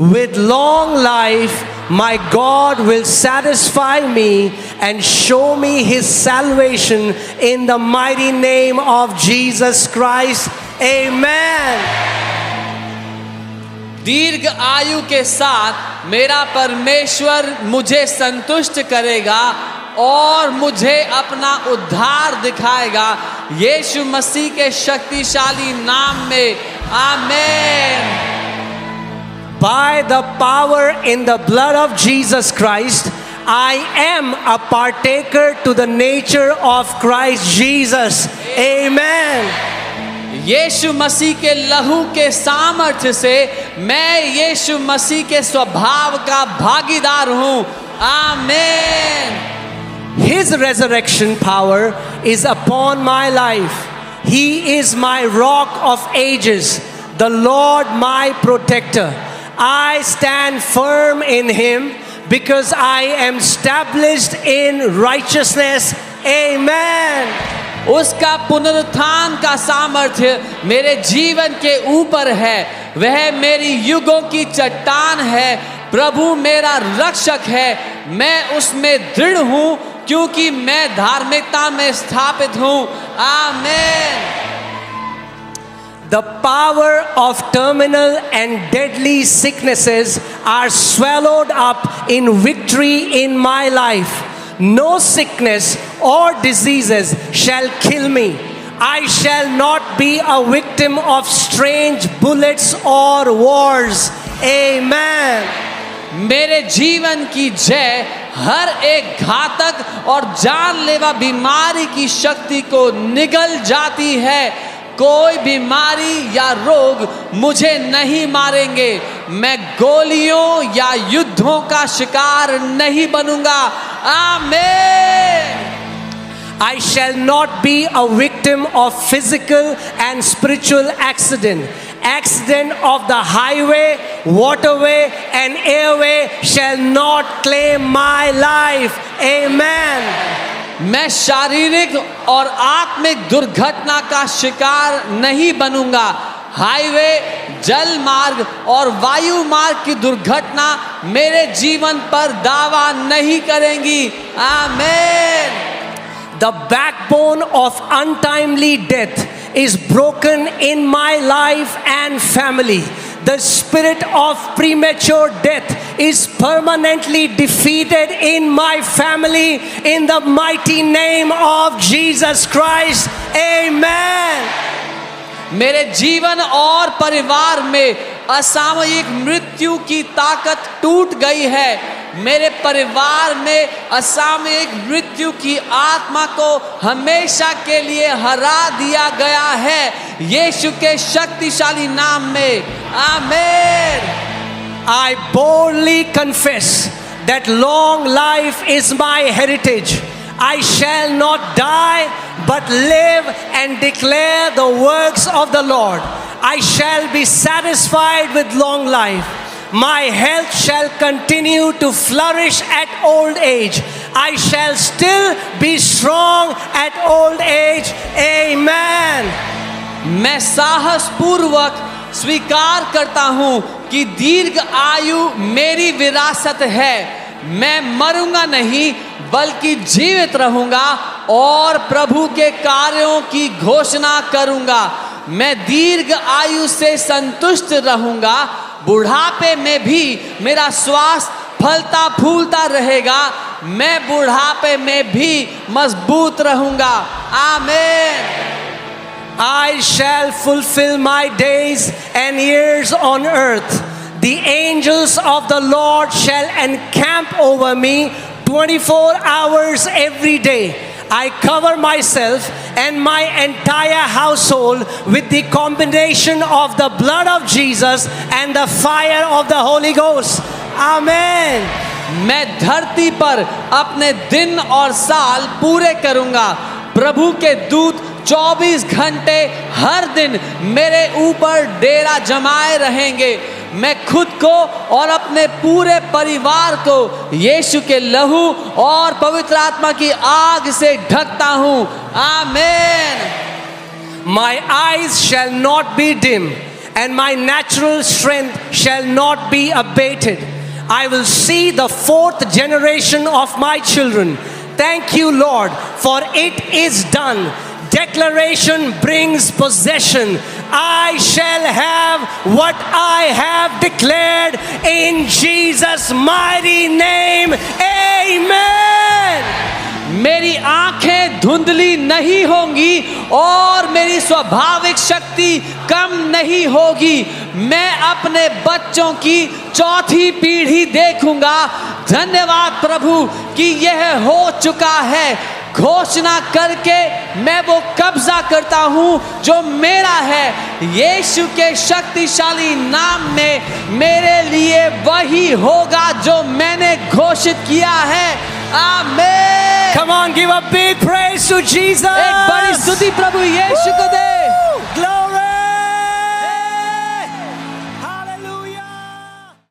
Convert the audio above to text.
With long life, my God will satisfy me and show me His salvation in the mighty name of Jesus Christ. Amen. दीर्घ आयु के साथ मेरा परमेश्वर मुझे संतुष्ट करेगा और मुझे अपना उद्धार दिखाएगा, यीशु मसीह के शक्तिशाली नाम में। आमीन। By the power in the blood of Jesus Christ, I am a partaker to the nature of Christ Jesus. Amen. यीशु मसीह के लहू के सामर्थ्य से मैं यीशु मसीह के स्वभाव का भागीदार हूँ। आमीन। His resurrection power is upon my life. He is my rock of ages, the Lord my protector. I stand firm in Him because I am established in righteousness. Amen. उसका पुनरुत्थान का सामर्थ्य मेरे जीवन के ऊपर है, वह मेरी युगों की चट्टान है, प्रभु मेरा रक्षक है, मैं उसमें दृढ़ हूँ क्योंकि मैं धार्मिकता में स्थापित हूँ। आमीन। The power of terminal and deadly sicknesses are swallowed up in victory in my life. No sickness or diseases shall kill me. I shall not be a victim of strange bullets or wars. Amen. मेरे जीवन की जय हर एक घातक और जानलेवा बीमारी की शक्ति को निगल जाती है। कोई बीमारी या रोग मुझे नहीं मारेंगे, मैं गोलियों या युद्धों का शिकार नहीं बनूंगा। आमीन। I shall not be a victim of physical and spiritual accident of the highway, waterway and airway shall not claim my life. Amen. मैं शारीरिक और आत्मिक दुर्घटना का शिकार नहीं बनूंगा। हाईवे, जल मार्ग और वायु मार्ग की दुर्घटना मेरे जीवन पर दावा नहीं करेंगी। आमीन। The backbone of untimely death is broken in my life and family. The spirit of premature death is permanently defeated in my family in the mighty name of Jesus Christ. Amen. मेरे जीवन और परिवार में असामयिक मृत्यु की ताकत टूट गई है। मेरे परिवार में असामयिक मृत्यु की आत्मा को हमेशा के लिए हरा दिया गया है, यीशु के शक्तिशाली नाम में। आमीन। I boldly confess that long life is my heritage. I shall not die but live and declare the works of the Lord. I shall be satisfied with long life. My health shall continue to flourish at old age. I shall still be strong at old age. Amen. मैं साहस पूर्वक स्वीकार करता हूँ कि दीर्घ आयु मेरी विरासत है। मैं मरूंगा नहीं बल्कि जीवित रहूंगा और प्रभु के कार्यों की घोषणा करूंगा। मैं दीर्घ आयु से संतुष्ट रहूंगा, बुढ़ापे में भी मेरा स्वास्थ्य फलता फूलता रहेगा, मैं बुढ़ापे में भी मजबूत रहूंगा। आमीन। I shall fulfill my days and years on earth. The angels of the Lord shall encamp over me 24 hours every day. I cover myself and my entire household with the combination of the blood of Jesus and the fire of the Holy Ghost. Amen. मैं धरती पर अपने दिन और साल पूरे करूंगा। प्रभु के दूत 24 घंटे हर दिन मेरे ऊपर डेरा जमाए रहेंगे। मैं खुद को और अपने पूरे परिवार को यीशु के लहू और पवित्र आत्मा की आग से ढकता हूँ। आमीन। My eyes shall not be dim, and my natural strength shall not be abated. I will see the fourth generation of my children. Thank you, Lord, for it is done. Declaration brings possession. I shall have what I have declared in Jesus' mighty name. Amen. मेरी आंखें धुंधली नहीं होंगी और मेरी स्वाभाविक शक्ति कम नहीं होगी। मैं अपने बच्चों की चौथी पीढ़ी देखूंगा। धन्यवाद प्रभु कि यह हो चुका है। घोषणा करके मैं वो कब्जा करता हूं जो मेरा है। यीशु के शक्तिशाली नाम में मेरे लिए वही होगा जो मैंने घोषित किया है। आमीन। Come on, give a big praise to Jesus. एक बड़ी स्तुति प्रभु यीशु को दे।